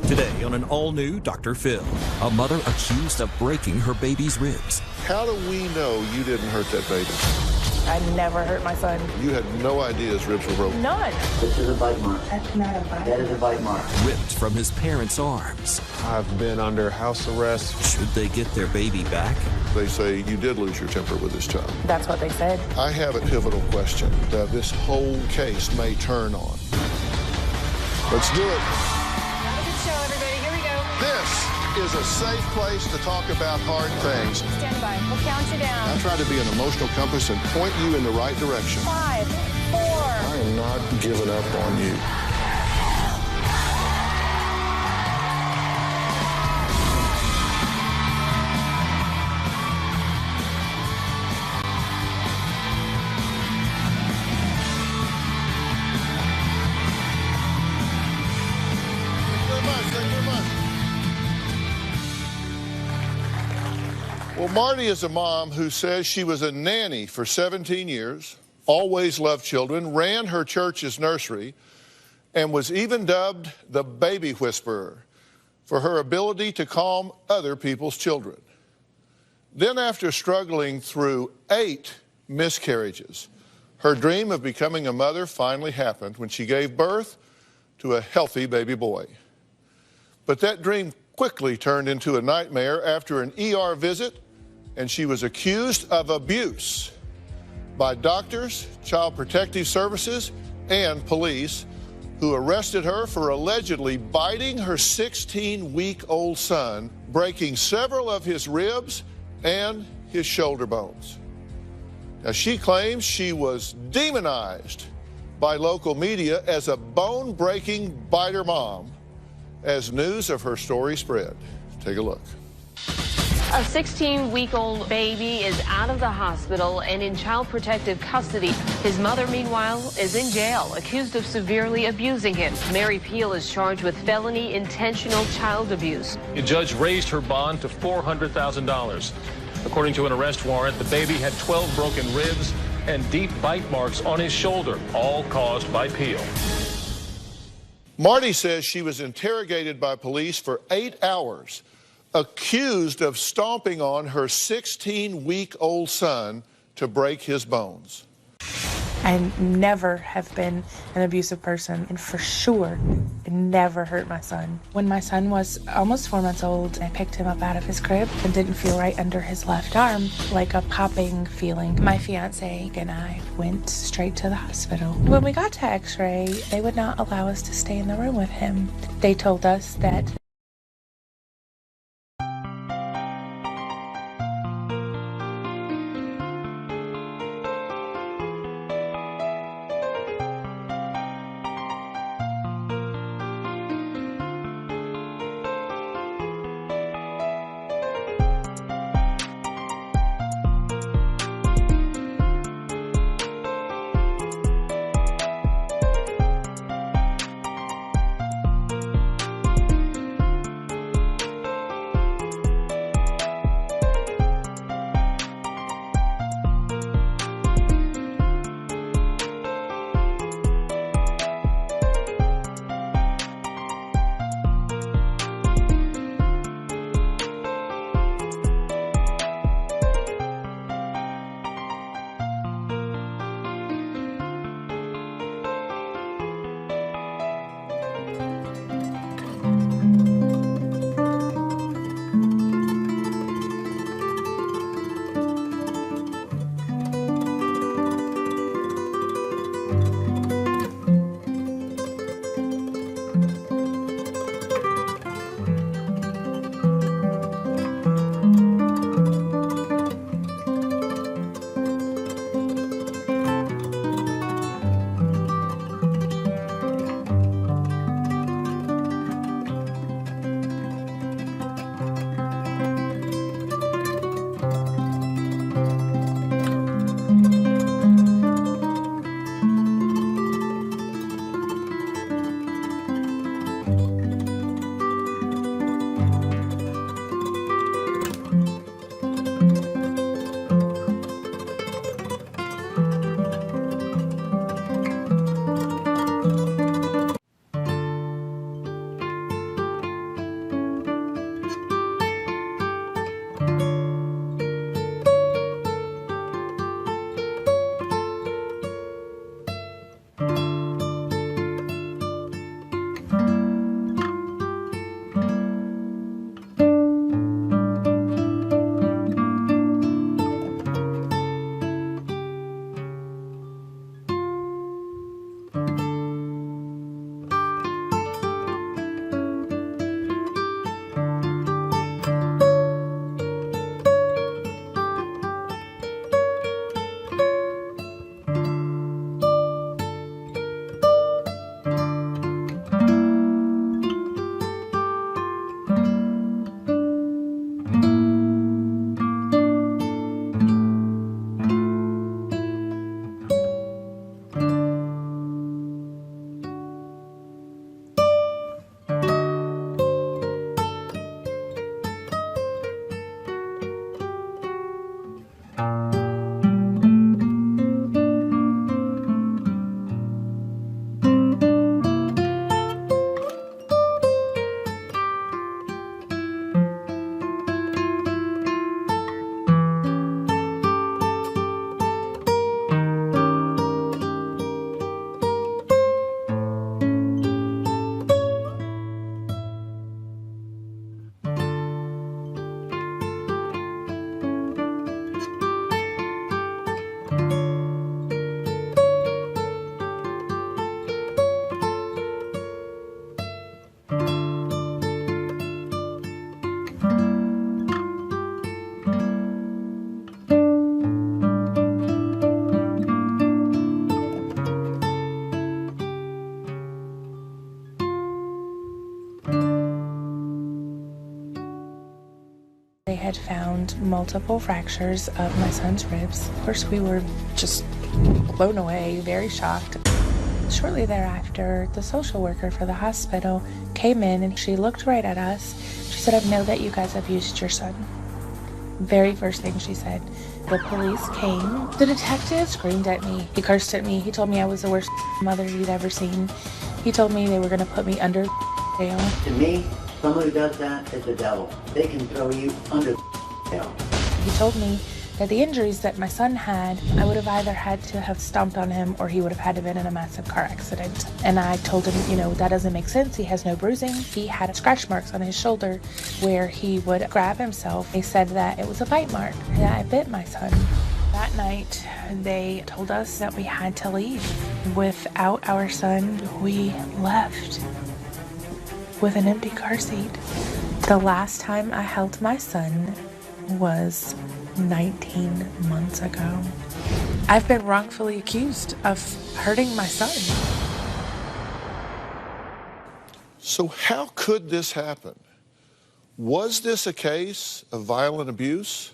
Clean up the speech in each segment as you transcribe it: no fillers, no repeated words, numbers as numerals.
Today on an all-new Dr. Phil, a mother accused of breaking her baby's ribs. How do we know you didn't hurt that baby? I never hurt my son. You had no idea his ribs were broken? None. This is a bite mark. That's not a bite. That is a bite mark. Ripped from his parents' arms. I've been under house arrest. Should they get their baby back? They say you did lose your temper with this child. That's what they said. I have a pivotal question that this whole case may turn on. Let's do it. Have a good show, everybody. Here we go. This is a safe place to talk about hard things. Stand by. We'll count you down. I try to be an emotional compass and point you in the right direction. 5, 4. I am not giving up on you. Well, Marty is a mom who says she was a nanny for 17 years, always loved children, ran her church's nursery, and was even dubbed the baby whisperer for her ability to calm other people's children. Then, after struggling through 8 miscarriages, her dream of becoming a mother finally happened when she gave birth to a healthy baby boy. But that dream quickly turned into a nightmare after an ER visit, and she was accused of abuse by doctors, Child Protective Services, and police, who arrested her for allegedly biting her 16-week-old son, breaking several of his ribs and his shoulder bones. Now, she claims she was demonized by local media as a bone-breaking biter mom as news of her story spread. Take a look. A 16-week-old baby is out of the hospital and in child protective custody. His mother, meanwhile, is in jail, accused of severely abusing him. Mary Peel is charged with felony intentional child abuse. A judge raised her bond to $400,000. According to an arrest warrant, the baby had 12 broken ribs and deep bite marks on his shoulder, all caused by Peel. Marty says she was interrogated by police for 8 hours, accused of stomping on her 16-week-old son to break his bones. I never have been an abusive person, and for sure never hurt my son. When my son was almost 4 months old, I picked him up out of his crib and didn't feel right under his left arm, like a popping feeling. My fiance and I went straight to the hospital. When we got to x-ray, they would not allow us to stay in the room with him. They told us that had found multiple fractures of my son's ribs. Of course, we were just blown away, very shocked. Shortly thereafter, the social worker for the hospital came in and she looked right at us. She said, "I know that you guys abused your son." Very first thing she said. The police came. The detective screamed at me. He cursed at me. He told me I was the worst mother he'd ever seen. He told me they were going to put me under jail. To me, someone who does that is the devil. They can throw you under jail. He told me that the injuries that my son had, I would have either had to have stomped on him or he would have had to have been in a massive car accident. And I told him, that doesn't make sense. He has no bruising. He had scratch marks on his shoulder where he would grab himself. He said that it was a bite mark. Yeah, I bit my son. That night, they told us that we had to leave. Without our son, we left with an empty car seat. The last time I held my son was 19 months ago. I've been wrongfully accused of hurting my son. So how could this happen? Was this a case of violent abuse?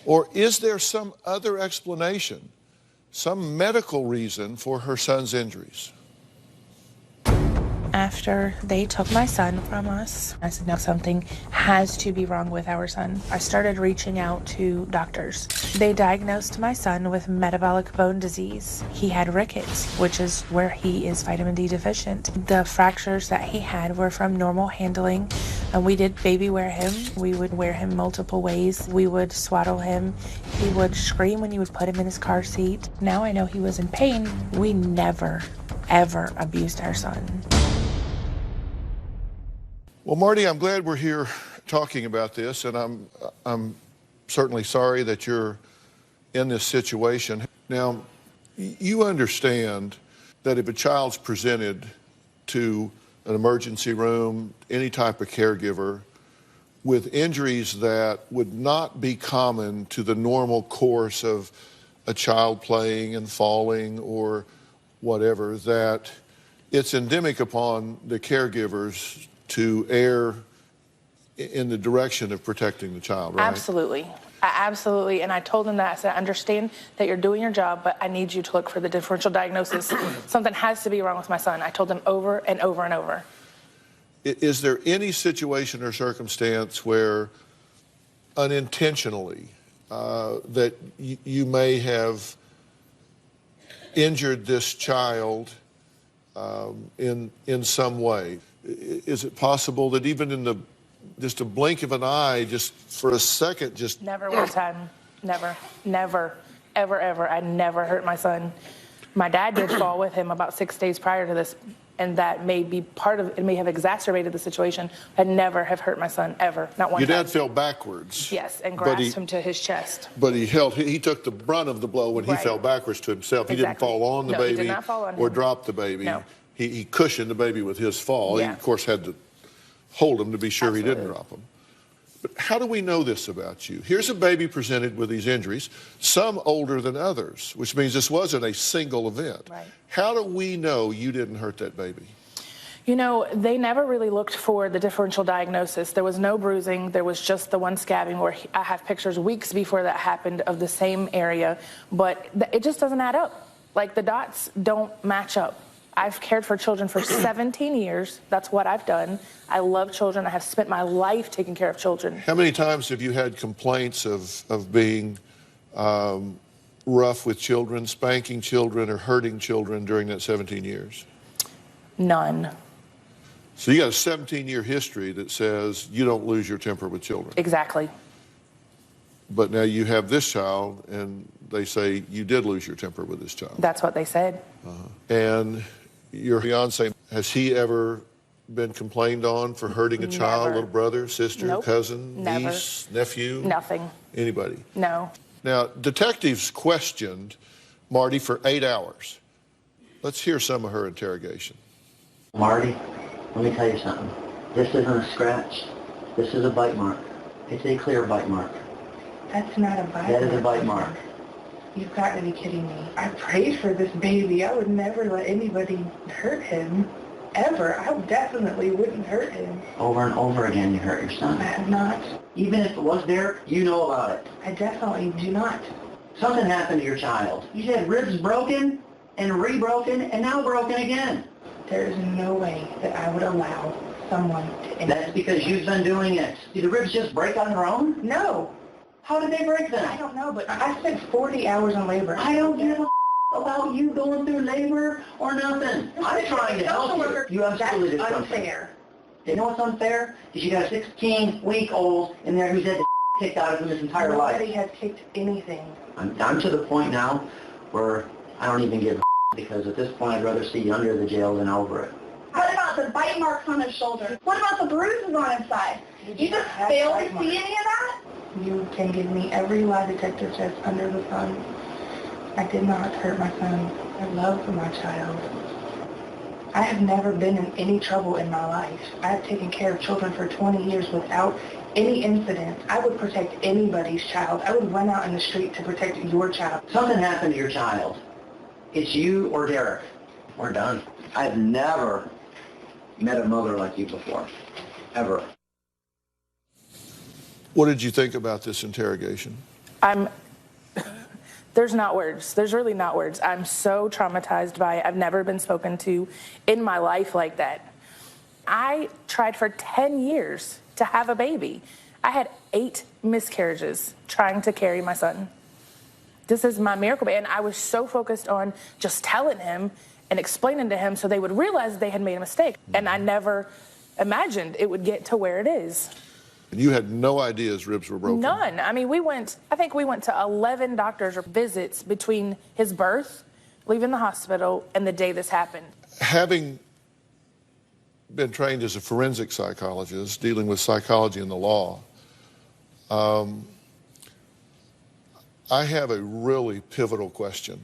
Or is there some other explanation, some medical reason for her son's injuries? After they took my son from us, I said, no, something has to be wrong with our son. I started reaching out to doctors. They diagnosed my son with metabolic bone disease. He had rickets, which is where he is vitamin D deficient. The fractures that he had were from normal handling. And we did baby wear him. We would wear him multiple ways. We would swaddle him. He would scream when you would put him in his car seat. Now I know he was in pain. We never, ever abused our son. Well, Marty, I'm glad we're here talking about this, and I'm certainly sorry that you're in this situation. Now, you understand that if a child's presented to an emergency room, any type of caregiver, with injuries that would not be common to the normal course of a child playing and falling or whatever, that it's endemic upon the caregivers to err in the direction of protecting the child, right? Absolutely. Absolutely. And I told them that. I said, I understand that you're doing your job, but I need you to look for the differential diagnosis. Something has to be wrong with my son. I told them over and over and over. Is there any situation or circumstance where unintentionally that you may have injured this child in some way? Is it possible that even in just a blink of an eye, just for a second, just... Never one time. Never, ever. I never hurt my son. My dad did fall with him about 6 days prior to this, and that may be part of it, may have exacerbated the situation. I never have hurt my son, ever. Not one time. Your dad fell backwards. Yes, and grasped him to his chest. But he took the brunt of the blow when he fell backwards to himself. Exactly. He didn't fall on the baby he did not fall on or him. drop the baby. No. He cushioned the baby with his fall. Yeah. He, of course, had to hold him to be sure Absolutely. he didn't drop him. But how do we know this about you? Here's a baby presented with these injuries, some older than others, which means this wasn't a single event. Right. How do we know you didn't hurt that baby? They never really looked for the differential diagnosis. There was no bruising. There was just the one scabbing where I have pictures weeks before that happened of the same area, but it just doesn't add up. Like, the dots don't match up. I've cared for children for 17 years. That's what I've done. I love children. I have spent my life taking care of children. How many times have you had complaints of being rough with children, spanking children, or hurting children during that 17 years? None. So you got a 17-year history that says you don't lose your temper with children. Exactly. But now you have this child, and they say you did lose your temper with this child. That's what they said. And your fiance, has he ever been complained on for hurting a child, Never. little brother, sister, Nope. cousin, Never. niece, nephew? Nothing. Anybody? No. Now, detectives questioned Marty for 8 hours. Let's hear some of her interrogation. Marty, let me tell you something. This isn't a scratch. This is a bite mark. It's a clear bite mark. That's not a bite mark. That is a bite mark. You've got to be kidding me. I prayed for this baby. I would never let anybody hurt him. ever. I definitely wouldn't hurt him. Over and over again, you hurt your son. I have not. Even if it was there, you know about it. I definitely do not. Something happened to your child. You said ribs broken and re-broken and now broken again. There is no way that I would allow someone to... That's because you've been doing it. Did the ribs just break on their own? No. How did they break then? I don't know, but I spent 40 hours in labor. I don't give a about you going through labor or nothing. I'm trying to help you. You absolutely did something. Unfair. You know what's unfair? Is you got a 16-week-old in there who's had the kicked out of him his entire life. Nobody has kicked anything. I'm to the point now where I don't even give a because at this point I'd rather see you under the jail than over it. What about the bite marks on his shoulder? What about the bruises on his side? You just failed to see any of that? You can give me every lie detector test under the sun. I did not hurt my son. I love my child. I have never been in any trouble in my life. I have taken care of children for 20 years without any incident. I would protect anybody's child. I would run out in the street to protect your child. Something happened to your child. It's you or Derek. We're done. I've never met a mother like you before. Ever. What did you think about this interrogation? There's not words. There's really not words. I'm so traumatized by it. I've never been spoken to in my life like that. I tried for 10 years to have a baby. I had 8 miscarriages trying to carry my son. This is my miracle baby. And I was so focused on just telling him and explaining to him so they would realize they had made a mistake. And I never imagined it would get to where it is. And you had no idea his ribs were broken? None. I mean, I think we went to 11 doctor's visits between his birth, leaving the hospital, and the day this happened. Having been trained as a forensic psychologist, dealing with psychology and the law, I have a really pivotal question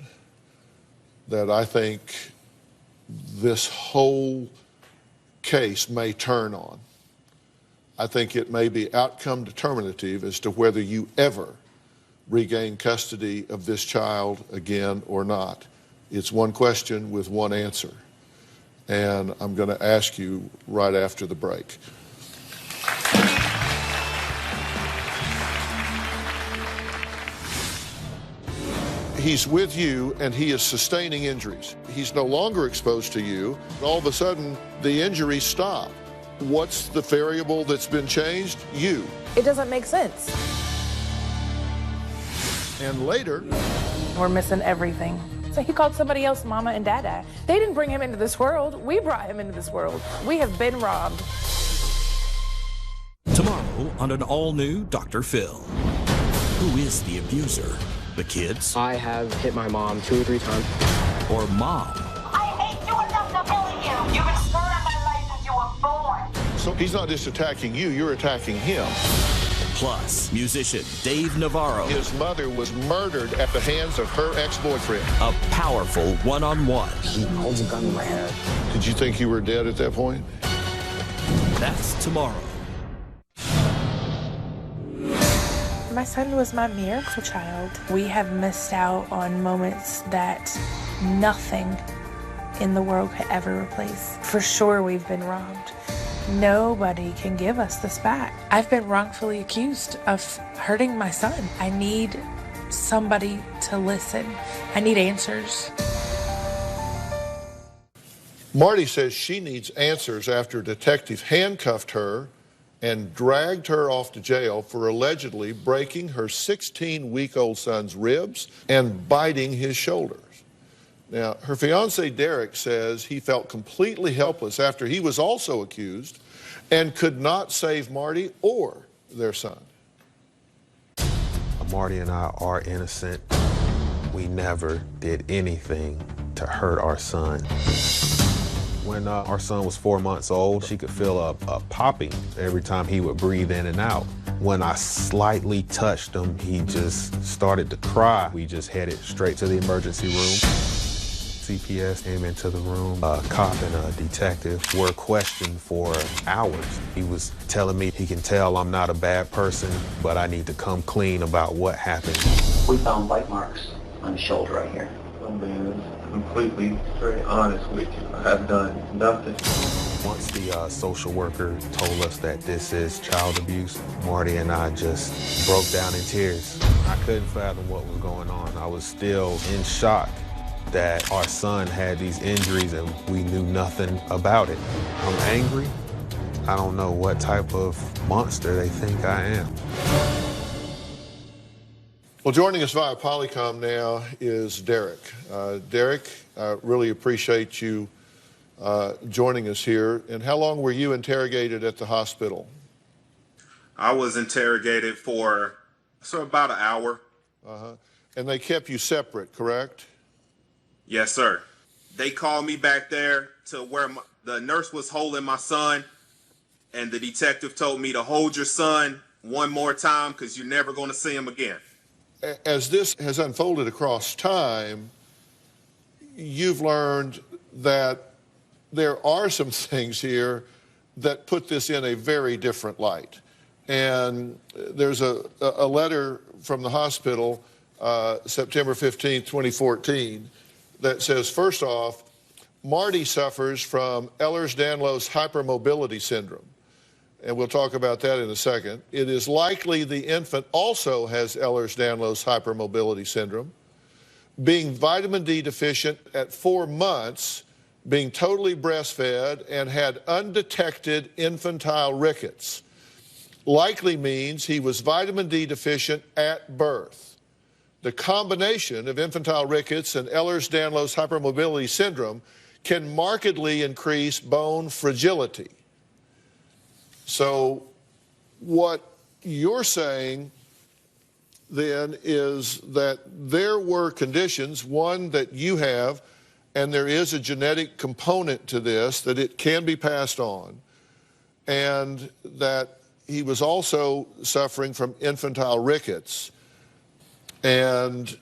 that I think this whole case may turn on. I think it may be outcome determinative as to whether you ever regain custody of this child again or not. It's one question with one answer. And I'm going to ask you right after the break. He's with you and he is sustaining injuries. He's no longer exposed to you. All of a sudden, the injuries stop. What's the variable that's been changed? You. It doesn't make sense. And later, we're missing everything. So he called somebody else Mama and Dada. They didn't bring him into this world. We brought him into this world. We have been robbed. Tomorrow on an all-new Dr. Phil. Who is the abuser? The kids? I have hit my mom 2 or 3 times. Or mom? I hate you enough to bully you. You've been screwing up my life since you were born. So he's not just attacking you, you're attacking him. Plus, musician Dave Navarro. His mother was murdered at the hands of her ex-boyfriend. A powerful one-on-one. He holds a gun to my head. Did you think you were dead at that point? That's tomorrow. My son was my miracle child. We have missed out on moments that nothing in the world could ever replace. For sure, we've been robbed. Nobody can give us this back. I've been wrongfully accused of hurting my son. I need somebody to listen. I need answers. Marty says she needs answers after a detective handcuffed her and dragged her off to jail for allegedly breaking her 16-week-old son's ribs and biting his shoulders. Now, her fiancé Derek says he felt completely helpless after he was also accused and could not save Marty or their son. Marty and I are innocent. We never did anything to hurt our son. When our son was 4 months old, she could feel a popping every time he would breathe in and out. When I slightly touched him, he just started to cry. We just headed straight to the emergency room. CPS came into the room. A cop and a detective were questioned for hours. He was telling me he can tell I'm not a bad person, but I need to come clean about what happened. We found bite marks on his shoulder right here. completely very honest with you. I have done nothing. Once the social worker told us that this is child abuse, Marty and I just broke down in tears. I couldn't fathom what was going on. I was still in shock that our son had these injuries and we knew nothing about it. I'm angry. I don't know what type of monster they think I am. Well, joining us via Polycom now is Derek. Derek, I really appreciate you joining us here. And how long were you interrogated at the hospital? I was interrogated for about an hour. And they kept you separate, correct? Yes, sir. They called me back there to where the nurse was holding my son, and the detective told me to hold your son one more time because you're never going to see him again. As this has unfolded across time, you've learned that there are some things here that put this in a very different light. And there's a letter from the hospital, September 15, 2014, that says, first off, Marty suffers from Ehlers-Danlos hypermobility syndrome. And we'll talk about that in a second. It is likely the infant also has Ehlers-Danlos hypermobility syndrome. Being vitamin D deficient at 4 months, being totally breastfed, and had undetected infantile rickets. Likely means he was vitamin D deficient at birth. The combination of infantile rickets and Ehlers-Danlos hypermobility syndrome can markedly increase bone fragility. So what you're saying then is that there were conditions, one that you have, and there is a genetic component to this, that it can be passed on, and that he was also suffering from infantile rickets. And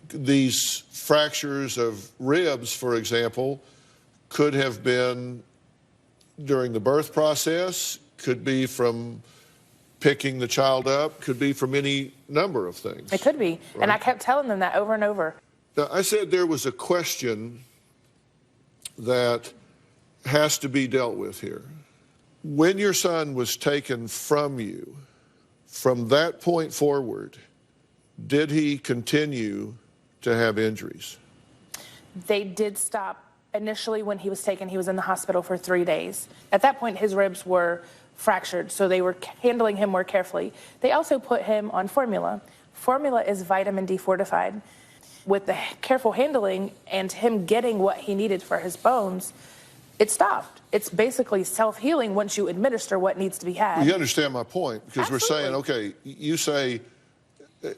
these fractures of ribs, for example, could have been during the birth process, could be from picking the child up, could be from any number of things. It could be. Right? And I kept telling them that over and over. Now, I said there was a question that has to be dealt with here. When your son was taken from you, from that point forward, did he continue to have injuries? They did stop. Initially, when he was taken, he was in the hospital for 3 days. At that point, his ribs were fractured, so they were handling him more carefully. They also put him on formula. Formula is vitamin D fortified. With the careful handling and him getting what he needed for his bones, it stopped. It's basically self-healing once you administer what needs to be had. Well, you understand my point, because Absolutely. We're saying, okay, you say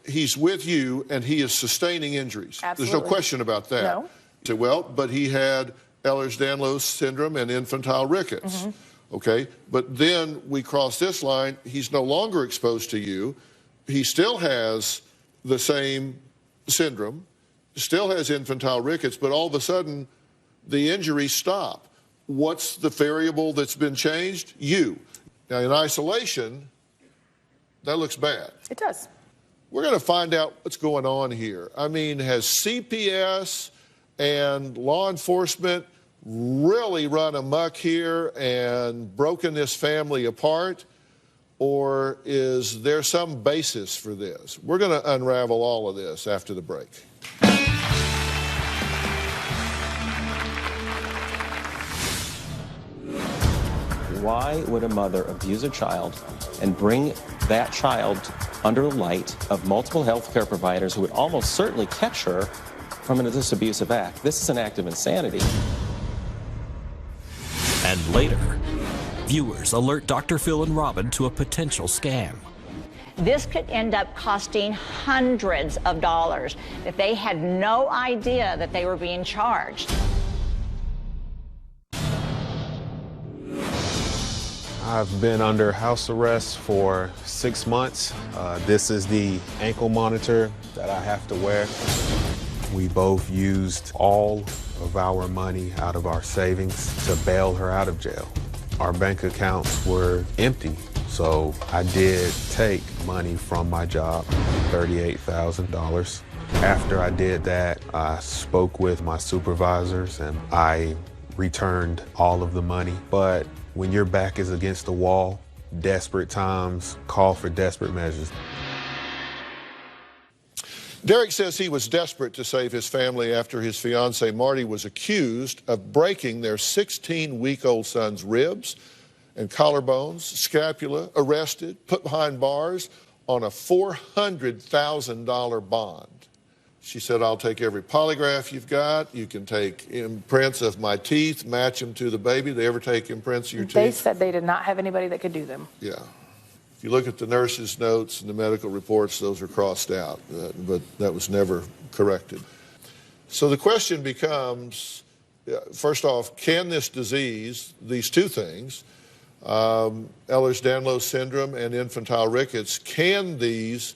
he's with you and he is sustaining injuries. Absolutely. There's no question about that. No. You say, well, but he had Ehlers-Danlos syndrome and infantile rickets. Mm-hmm. Okay, but then we cross this line, he's no longer exposed to you. He still has the same syndrome, still has infantile rickets, but all of a sudden the injuries stop. What's the variable that's been changed? You. Now, in isolation, that looks bad. It does. We're going to find out what's going on here. I mean, has CPS and law enforcement really run amok here and broken this family apart? Or is there some basis for this? We're going to unravel all of this after the break. Why would a mother abuse a child and bring that child under the light of multiple health care providers who would almost certainly catch her from this abusive act? This is an act of insanity. And later, viewers alert Dr. Phil and Robin to a potential scam. This could end up costing hundreds of dollars if they had no idea that they were being charged. I've been under house arrest for 6 months. This is the ankle monitor that I have to wear. We both used all of our money out of our savings to bail her out of jail. Our bank accounts were empty, so I did take money from my job, $38,000. After I did that, I spoke with my supervisors and I returned all of the money. But when your back is against the wall, desperate times call for desperate measures. Derek says he was desperate to save his family after his fiancée Marty was accused of breaking their 16-week-old son's ribs and collarbones, scapula, arrested, put behind bars on a $400,000 bond. She said, I'll take every polygraph you've got. You can take imprints of my teeth, match them to the baby. They ever take imprints of your teeth? They said they did not have anybody that could do them. Yeah. If you look at the nurse's notes and the medical reports, those are crossed out, but that was never corrected. So the question becomes, first off, can this disease, these two things, Ehlers-Danlos syndrome and infantile rickets, can these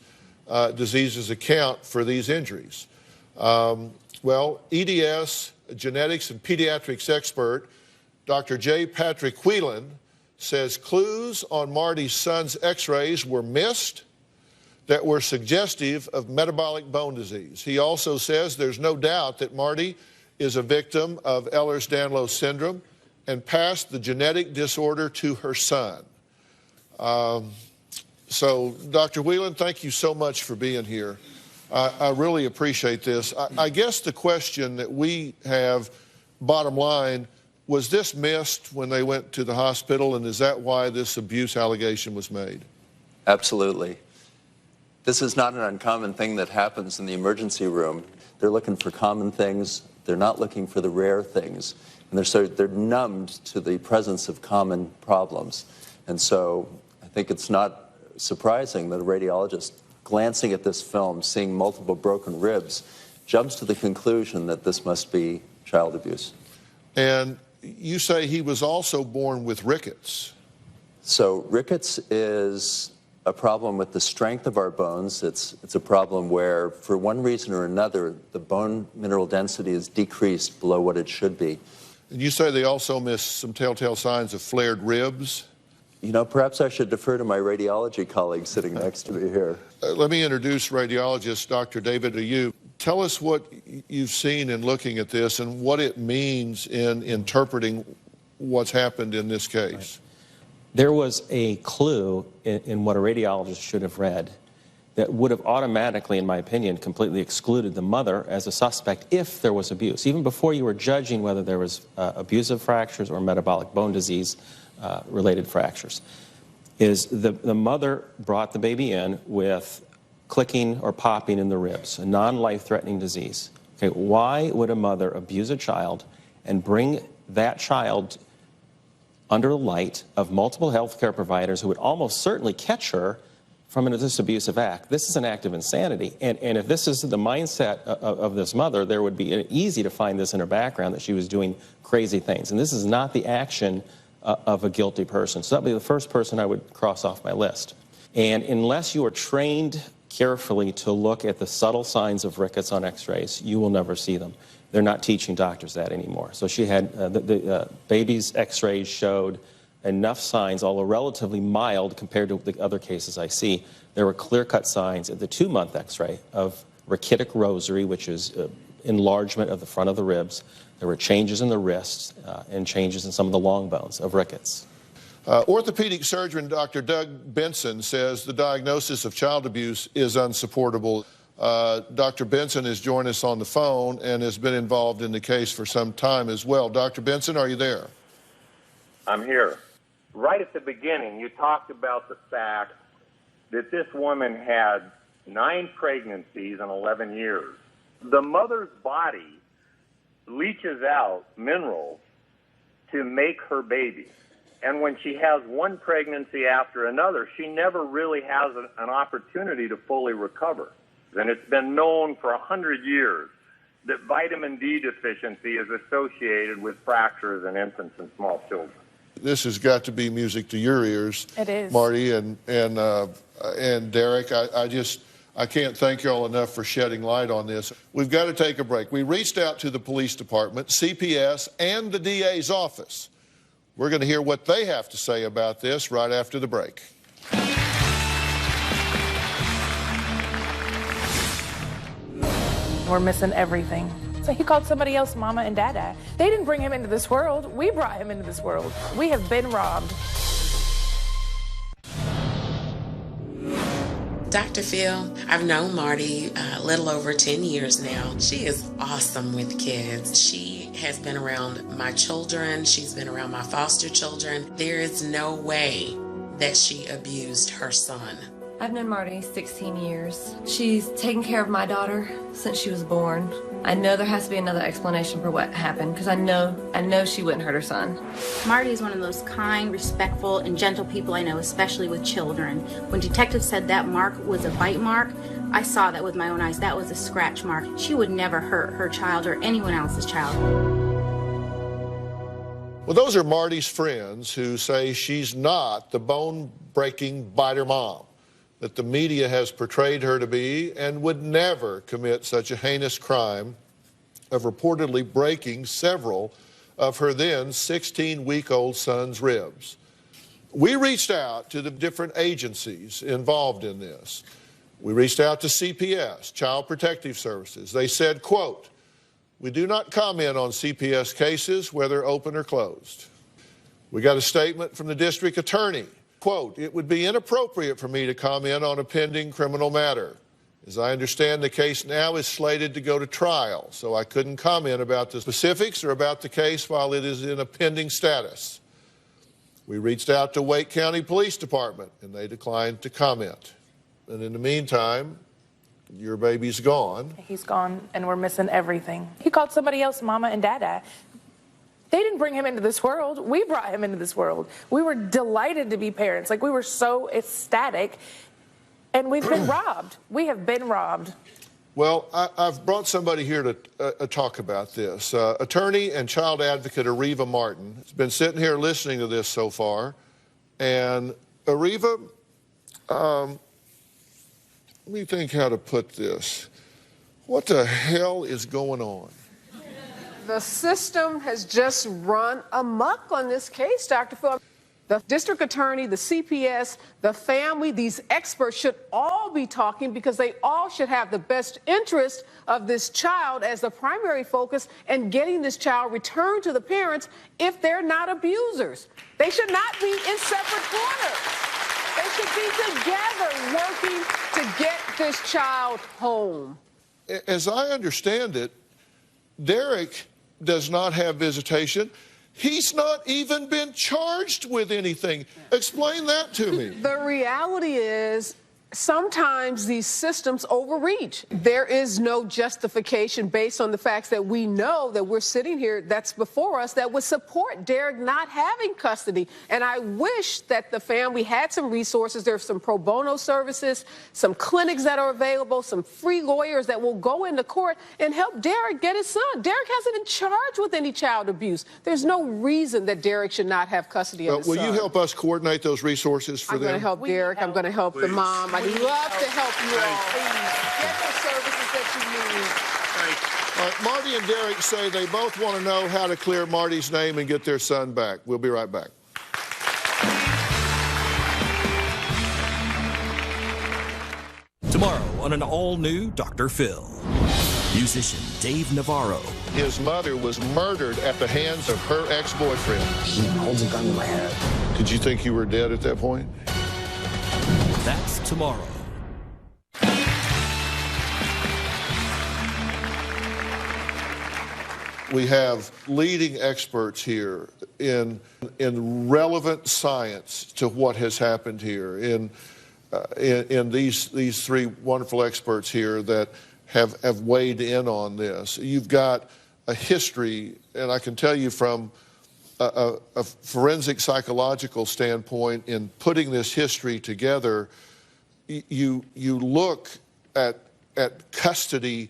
diseases account for these injuries? Well, EDS, genetics and pediatrics expert, Dr. J. Patrick Whelan, says clues on Marty's son's x-rays were missed that were suggestive of metabolic bone disease. He also says there's no doubt that Marty is a victim of Ehlers-Danlos syndrome and passed the genetic disorder to her son. So, Dr. Whelan, thank you so much for being here. I really appreciate this. I guess the question that we have, bottom line, was this missed when they went to the hospital, and is that why this abuse allegation was made? Absolutely. This is not an uncommon thing that happens in the emergency room. They're looking for common things. They're not looking for the rare things. And they're numbed to the presence of common problems. And so I think it's not surprising that a radiologist glancing at this film, seeing multiple broken ribs, jumps to the conclusion that this must be child abuse. And you say he was also born with rickets. So rickets is a problem with the strength of our bones. It's a problem where, for one reason or another, the bone mineral density is decreased below what it should be. And you say they also missed some telltale signs of flared ribs? You know, perhaps I should defer to my radiology colleague sitting next to me here. Let me introduce radiologist Dr. David Ayub. Tell us what you've seen in looking at this and what it means in interpreting what's happened in this case. Right. There was a clue in what a radiologist should have read that would have automatically, in my opinion, completely excluded the mother as a suspect if there was abuse. Even before you were judging whether there was abusive fractures or metabolic bone disease related fractures, is the mother brought the baby in with clicking or popping in the ribs, a non-life-threatening disease. Okay, why would a mother abuse a child and bring that child under the light of multiple health care providers who would almost certainly catch her from this abusive act? This is an act of insanity. And if this is the mindset of this mother, there would be easy to find this in her background, that she was doing crazy things. And this is not the action of a guilty person. So that would be the first person I would cross off my list. And unless you are trained carefully to look at the subtle signs of rickets on x-rays, you will never see them. They're not teaching doctors that anymore. So she had, the baby's x-rays showed enough signs, although relatively mild compared to the other cases I see. There were clear-cut signs at the 2-month x-ray of rachitic rosary, which is enlargement of the front of the ribs. There were changes in the wrists and changes in some of the long bones of rickets. Orthopedic surgeon Dr. Doug Benson says the diagnosis of child abuse is unsupportable. Dr. Benson has joined us on the phone and has been involved in the case for some time as well. Dr. Benson, are you there? I'm here. Right at the beginning, you talked about the fact that this woman had 9 pregnancies in 11 years. The mother's body leaches out minerals to make her baby. And when she has one pregnancy after another, she never really has an opportunity to fully recover. And it's been known for 100 years that vitamin D deficiency is associated with fractures in infants and small children. This has got to be music to your ears. It is. Marty and Derek. I can't thank you all enough for shedding light on this. We've got to take a break. We reached out to the police department, CPS, and the DA's office. We're going to hear what they have to say about this right after the break. We're missing everything. So he called somebody else mama and dada. They didn't bring him into this world. We brought him into this world. We have been robbed. Dr. Phil, I've known Marty a little over 10 years now. She is awesome with kids. She has been around my children. She's been around my foster children. There is no way that she abused her son. I've known Marty 16 years. She's taken care of my daughter since she was born. I know there has to be another explanation for what happened, because I know she wouldn't hurt her son. Marty is one of the most kind, respectful, and gentle people I know, especially with children. When detectives said that mark was a bite mark, I saw that with my own eyes. That was a scratch mark. She would never hurt her child or anyone else's child. Well, those are Marty's friends who say she's not the bone-breaking biter mom that the media has portrayed her to be, and would never commit such a heinous crime of reportedly breaking several of her then 16-week-old son's ribs. We reached out to the different agencies involved in this. We reached out to CPS, Child Protective Services. They said, quote, "We do not comment on CPS cases, whether open or closed." We got a statement from the district attorney. Quote, "It would be inappropriate for me to comment on a pending criminal matter. As I understand, the case now is slated to go to trial, so I couldn't comment about the specifics or about the case while it is in a pending status." We reached out to Wake County Police Department, and they declined to comment. And in the meantime, your baby's gone. He's gone, and we're missing everything. He called somebody else mama and dada. They didn't bring him into this world. We brought him into this world. We were delighted to be parents. Like, we were so ecstatic, and we've been robbed. We have been robbed. Well, I've brought somebody here to talk about this. Attorney and child advocate Ariva Martin has been sitting here listening to this so far. And Ariva, let me think how to put this. What the hell is going on? The system has just run amok on this case, Dr. Phil. The district attorney, the CPS, the family, these experts should all be talking, because they all should have the best interest of this child as the primary focus, and getting this child returned to the parents if they're not abusers. They should not be in separate corners. They should be together working to get this child home. As I understand it, Derek does not have visitation. He's not even been charged with anything. Explain that to me. The reality is, sometimes these systems overreach. There is no justification based on the facts that we know that we're sitting here that's before us that would support Derek not having custody. And I wish that the family had some resources. There's some pro bono services, some clinics that are available, some free lawyers that will go into court and help Derek get his son. Derek hasn't been charged with any child abuse. There's no reason that Derek should not have custody of his son. Will you help us coordinate those resources for them? I'm going to help Derek. I'm going to help the mom. I'd love to help you all. All right, Please get the services that you need. Marty and Derek say they both want to know how to clear Marty's name and get their son back. We'll be right back. Tomorrow on an all-new Dr. Phil. Musician Dave Navarro. His mother was murdered at the hands of her ex-boyfriend. He holds a gun to my head. Did you think you were dead at that point? That's tomorrow. We have leading experts here in relevant science to what has happened here, in these three wonderful experts here that have weighed in on this. You've got a history, and I can tell you from a forensic psychological standpoint, in putting this history together, you look at custody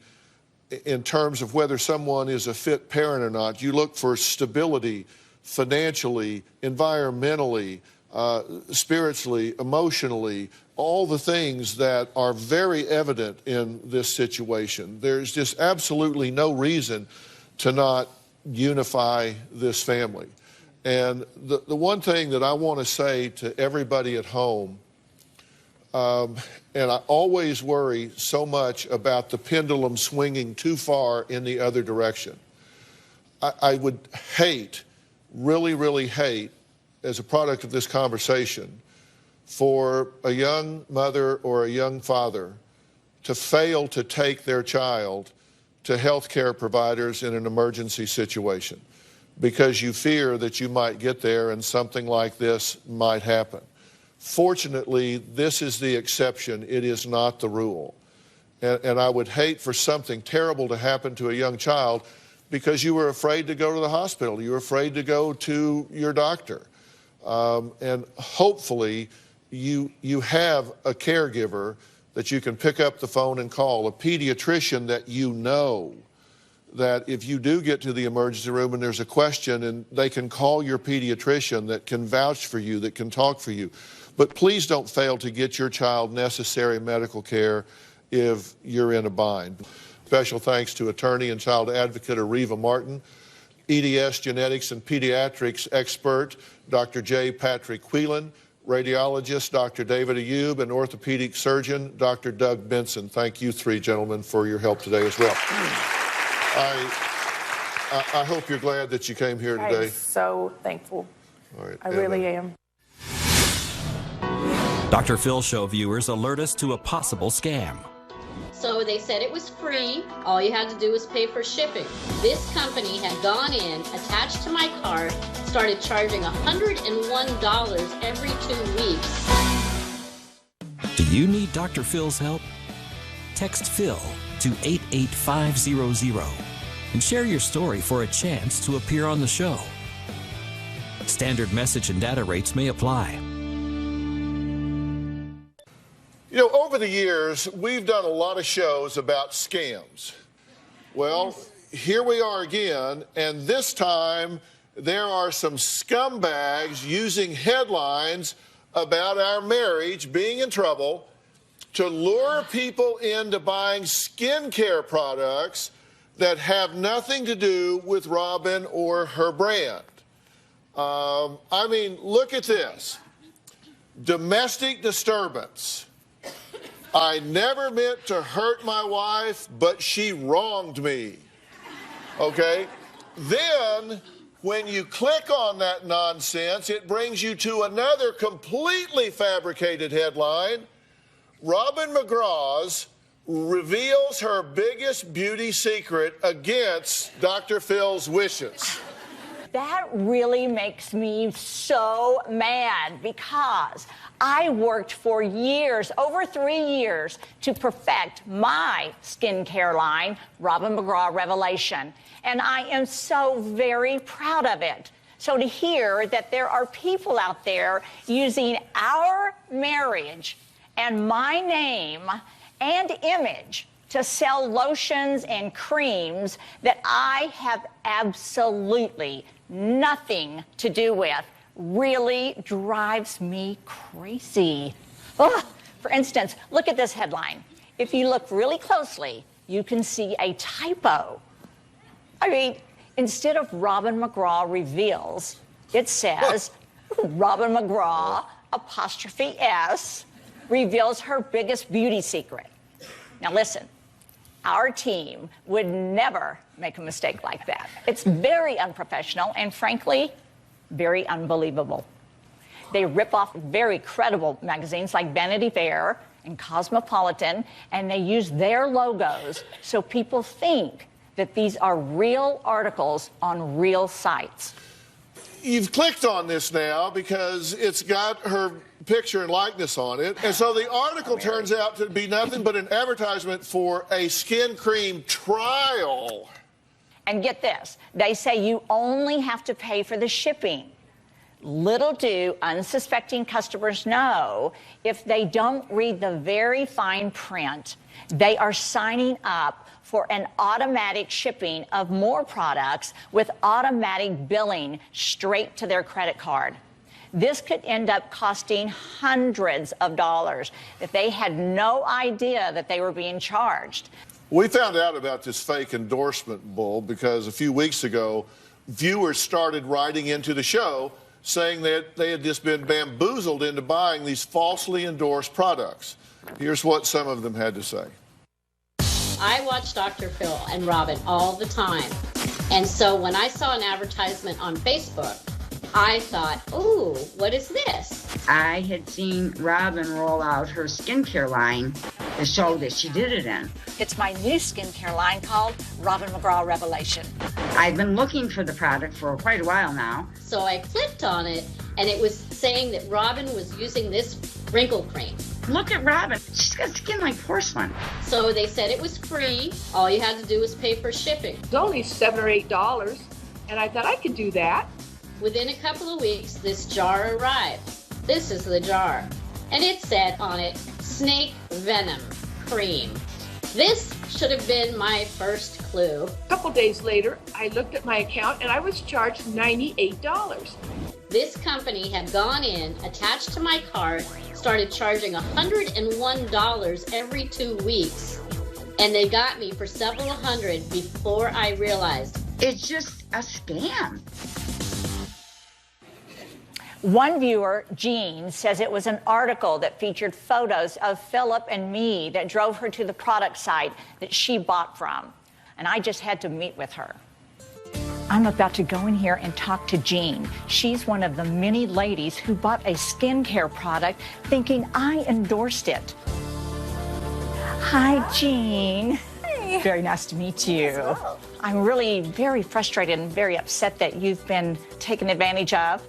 in terms of whether someone is a fit parent or not. You look for stability financially, environmentally, spiritually, emotionally, all the things that are very evident in this situation. There's just absolutely no reason to not unify this family. And the one thing that I want to say to everybody at home, And I always worry so much about the pendulum swinging too far in the other direction. I would hate, really, really hate, as a product of this conversation, for a young mother or a young father to fail to take their child to healthcare providers in an emergency situation because you fear that you might get there and something like this might happen. Fortunately, this is the exception. It is not the rule. And I would hate for something terrible to happen to a young child because you were afraid to go to the hospital. You were afraid to go to your doctor. And hopefully you have a caregiver that you can pick up the phone and call, a pediatrician that you know, that if you do get to the emergency room and there's a question, and they can call your pediatrician that can vouch for you, that can talk for you. But please don't fail to get your child necessary medical care if you're in a bind. Special thanks to attorney and child advocate Areva Martin, EDS genetics and pediatrics expert Dr. J. Patrick Whelan, radiologist Dr. David Ayub, and orthopedic surgeon Dr. Doug Benson. Thank you three gentlemen for your help today as well. I hope you're glad that you came here today. I'm so thankful. All right, I really am. Dr. Phil Show viewers alert us to a possible scam. So they said it was free. All you had to do was pay for shipping. This company had gone in, attached to my cart, started charging $101 every 2 weeks. Do you need Dr. Phil's help? Text Phil to 88500 and share your story for a chance to appear on the show. Standard message and data rates may apply. You know, over the years, we've done a lot of shows about scams. Well, here we are again, and this time there are some scumbags using headlines about our marriage being in trouble to lure people into buying skincare products that have nothing to do with Robin or her brand. I mean, look at this. Domestic disturbance. I never meant to hurt my wife, but she wronged me. Okay? Then, when you click on that nonsense, it brings you to another completely fabricated headline. Robin McGraw reveals her biggest beauty secret against Dr. Phil's wishes. That really makes me so mad because I worked for years, over 3 years, to perfect my skincare line, Robin McGraw Revelation. And I am so very proud of it. So to hear that there are people out there using our marriage and my name and image to sell lotions and creams that I have absolutely nothing to do with really drives me crazy. Ugh. For instance, look at this headline. If you look really closely, you can see a typo. I mean, instead of Robin McGraw reveals, it says Robin McGraw '(S) reveals her biggest beauty secret. Now listen, our team would never make a mistake like that. It's very unprofessional and, frankly, very unbelievable. They rip off very credible magazines like Vanity Fair and Cosmopolitan, and they use their logos so people think that these are real articles on real sites. You've clicked on this now because it's got her picture and likeness on it. And so the article turns out to be nothing but an advertisement for a skin cream trial. And get this, they say you only have to pay for the shipping. Little do unsuspecting customers know, if they don't read the very fine print, they are signing up for an automatic shipping of more products with automatic billing straight to their credit card. This could end up costing hundreds of dollars if they had no idea that they were being charged. We found out about this fake endorsement bull because a few weeks ago, viewers started writing into the show saying that they had just been bamboozled into buying these falsely endorsed products. Here's what some of them had to say. I watch Dr. Phil and Robin all the time. And so when I saw an advertisement on Facebook, I thought, ooh, what is this? I had seen Robin roll out her skincare line, the show that she did it in. It's my new skincare line called Robin McGraw Revelation. I've been looking for the product for quite a while now. So I clicked on it, and it was saying that Robin was using this wrinkle cream. Look at Robin. She's got skin like porcelain. So they said it was free. All you had to do was pay for shipping. It's only $7 or $8, and I thought I could do that. Within a couple of weeks, this jar arrived. This is the jar. And it said on it, snake venom cream. This should have been my first clue. A couple days later, I looked at my account and I was charged $98. This company had gone in, attached to my cart, started charging $101 every 2 weeks. And they got me for several hundred before I realized. It's just a scam. One viewer, Jean, says it was an article that featured photos of Philip and me that drove her to the product site that she bought from. And I just had to meet with her. I'm about to go in here and talk to Jean. She's one of the many ladies who bought a skincare product thinking I endorsed it. Hi, Jean. Hi. Very nice to meet you. Well. I'm really very frustrated and very upset that you've been taken advantage of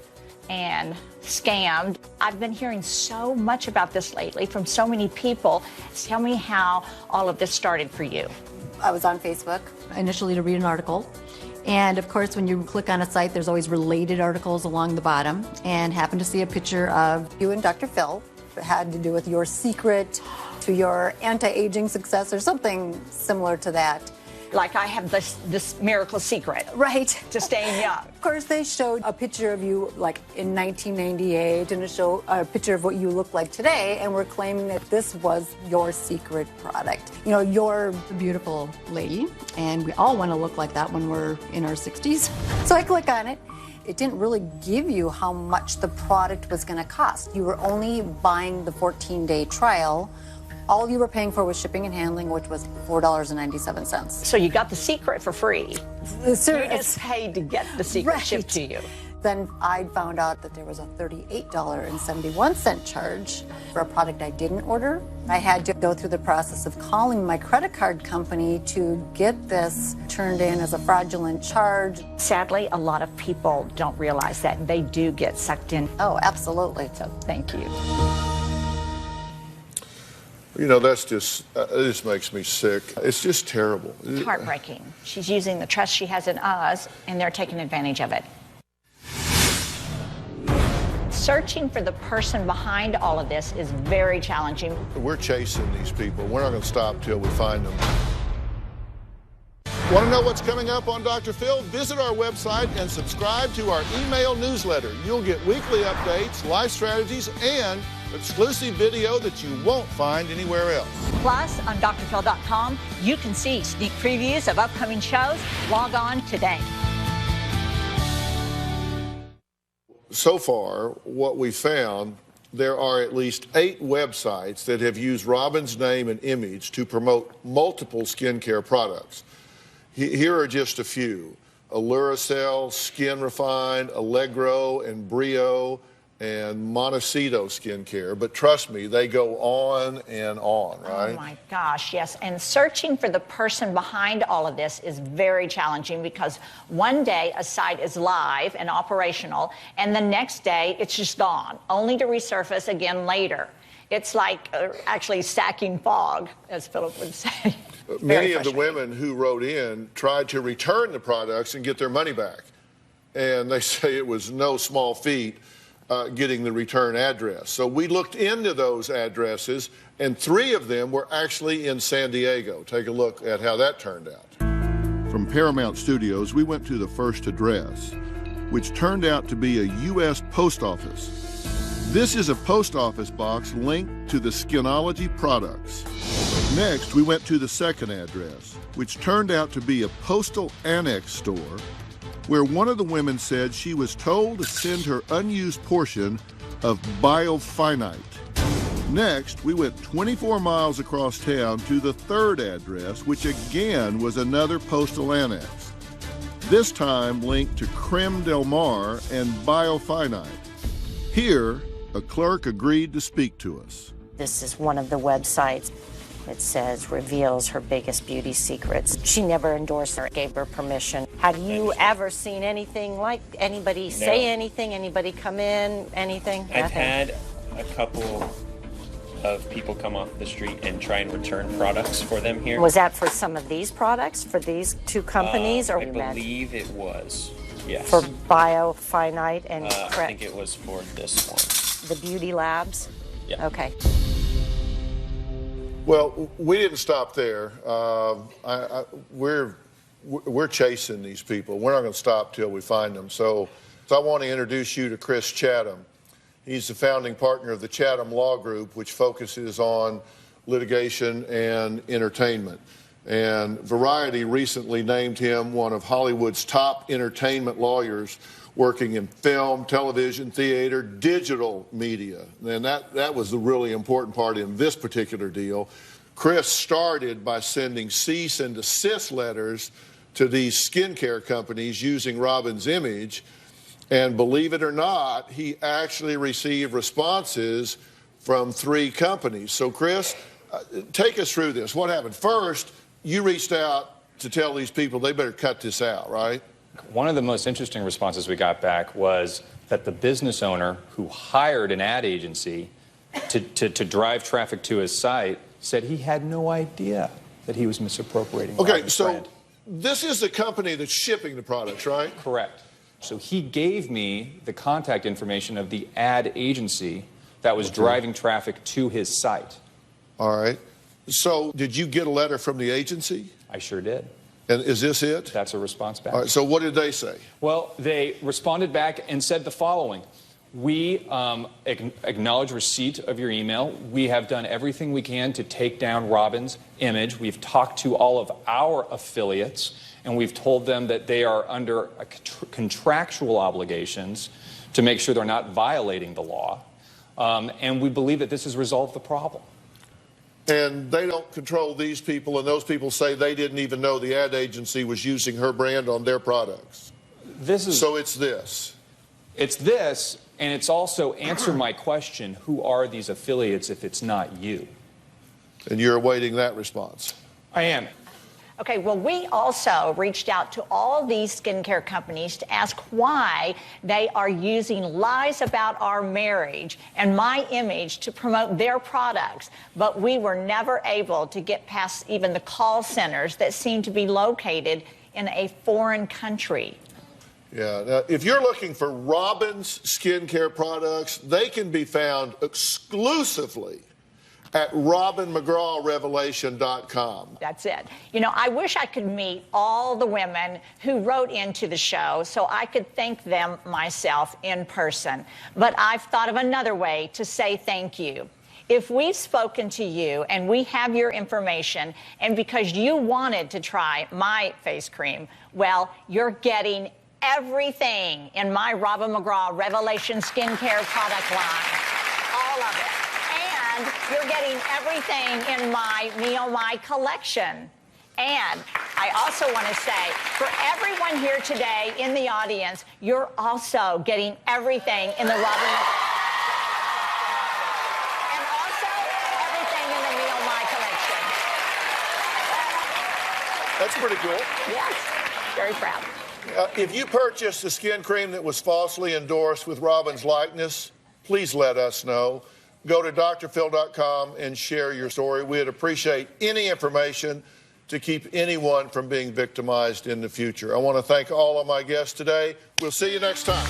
and scammed. I've been hearing so much about this lately from so many people. Tell me how all of this started for you. I was on Facebook initially to read an article. And of course, when you click on a site, there's always related articles along the bottom, and happened to see a picture of you and Dr. Phil. It had to do with your secret to your anti-aging success or something similar to that. Like I have this miracle secret. Right. To staying young. Of course, they showed a picture of you like in 1998 and a picture of what you look like today, and we're claiming that this was your secret product. You know, you're a beautiful lady, and we all want to look like that when we're in our 60s. So I click on it. It didn't really give you how much the product was going to cost. You were only buying the 14-day trial. All you were paying for was shipping and handling, which was $4.97. So you got the secret for free. You just paid to get the secret shipped to you. Then I found out that there was a $38.71 charge for a product I didn't order. I had to go through the process of calling my credit card company to get this turned in as a fraudulent charge. Sadly, a lot of people don't realize that. They do get sucked in. Oh, absolutely. So thank you. You know, that's just, it just makes me sick. It's just terrible. It's heartbreaking. She's using the trust she has in us, and they're taking advantage of it. Searching for the person behind all of this is very challenging. We're chasing these people. We're not going to stop till we find them. Want to know what's coming up on Dr. Phil? Visit our website and subscribe to our email newsletter. You'll get weekly updates, life strategies, and exclusive video that you won't find anywhere else. Plus, on drphil.com, you can see sneak previews of upcoming shows. Log on today. So far, what we found, there are at least 8 websites that have used Robin's name and image to promote multiple skincare products. Here are just a few: Alluracell, Skin Refined, Allegro, and Brio, and Montecito Skincare. But trust me, they go on and on, right? Oh my gosh, yes. And searching for the person behind all of this is very challenging, because one day a site is live and operational, and the next day it's just gone, only to resurface again later. It's like actually stacking fog, as Philip would say. Many of the women who wrote in tried to return the products and get their money back. And they say it was no small feat getting the return address. So we looked into those addresses, and 3 of them were actually in San Diego. Take a look at how that turned out. From Paramount Studios, we went to the first address, which turned out to be a U.S. post office. This is a post office box linked to the Skinology products. Next, we went to the second address, which turned out to be a postal annex store where one of the women said she was told to send her unused portion of biofinite. Next, we went 24 miles across town to the third address, which again was another postal annex, this time linked to Creme Del Mar and biofinite. Here, a clerk agreed to speak to us. This is one of the websites. It says, reveals her biggest beauty secrets. She never endorsed or gave her permission. Have you ever seen anything like anybody say anything, anybody come in, anything? I've had a couple of people come off the street and try and return products for them here. Was that for some of these products, for these two companies? Or I believe it was, yes. For biofinite and I think it was for this one. The beauty labs? Yeah. Okay. Well, we didn't stop there. We're chasing these people. We're not going to stop till we find them. So I want to introduce you to Chris Chatham. He's the founding partner of the Chatham Law Group, which focuses on litigation and entertainment. And Variety recently named him one of Hollywood's top entertainment lawyers, working in film, television, theater, digital media. And that was the really important part in this particular deal. Chris started by sending cease and desist letters to these skincare companies using Robin's image. And believe it or not, he actually received responses from 3 companies. So Chris, take us through this. What happened? First, you reached out to tell these people they better cut this out, right? One of the most interesting responses we got back was that the business owner who hired an ad agency to drive traffic to his site said he had no idea that he was misappropriating Robin's brand. This is the company that's shipping the products, right? Correct. So he gave me the contact information of the ad agency that was driving traffic to his site. All right. So did you get a letter from the agency? I sure did. And is this it? That's a response back. All right, so what did they say? Well, they responded back and said the following. We acknowledge receipt of your email. We have done everything we can to take down Robin's image. We've talked to all of our affiliates, and we've told them that they are under contractual obligations to make sure they're not violating the law. And we believe that this has resolved the problem. And they don't control these people, and those people say they didn't even know the ad agency was using her brand on their products. So it's this. It's this, and it's also answer my question, who are these affiliates if it's not you? And you're awaiting that response. I am. Okay, well, we also reached out to all these skincare companies to ask why they are using lies about our marriage and my image to promote their products, but we were never able to get past even the call centers that seem to be located in a foreign country. Yeah, now, if you're looking for Robin's skincare products, they can be found exclusively at RobinMcGrawRevelation.com. That's it. You know, I wish I could meet all the women who wrote into the show so I could thank them myself in person. But I've thought of another way to say thank you. If we've spoken to you and we have your information, and because you wanted to try my face cream, well, you're getting everything in my Robin McGraw Revelation skincare product line. All of it. And you're getting everything in my Me Oh My collection. And I also want to say, for everyone here today in the audience, you're also getting everything in the Robin and also everything in the Me Oh My collection. That's pretty cool. Yes, very proud. If you purchased a skin cream that was falsely endorsed with Robin's likeness, please let us know. Go to drphil.com and share your story. We'd appreciate any information to keep anyone from being victimized in the future. I want to thank all of my guests today. We'll see you next time.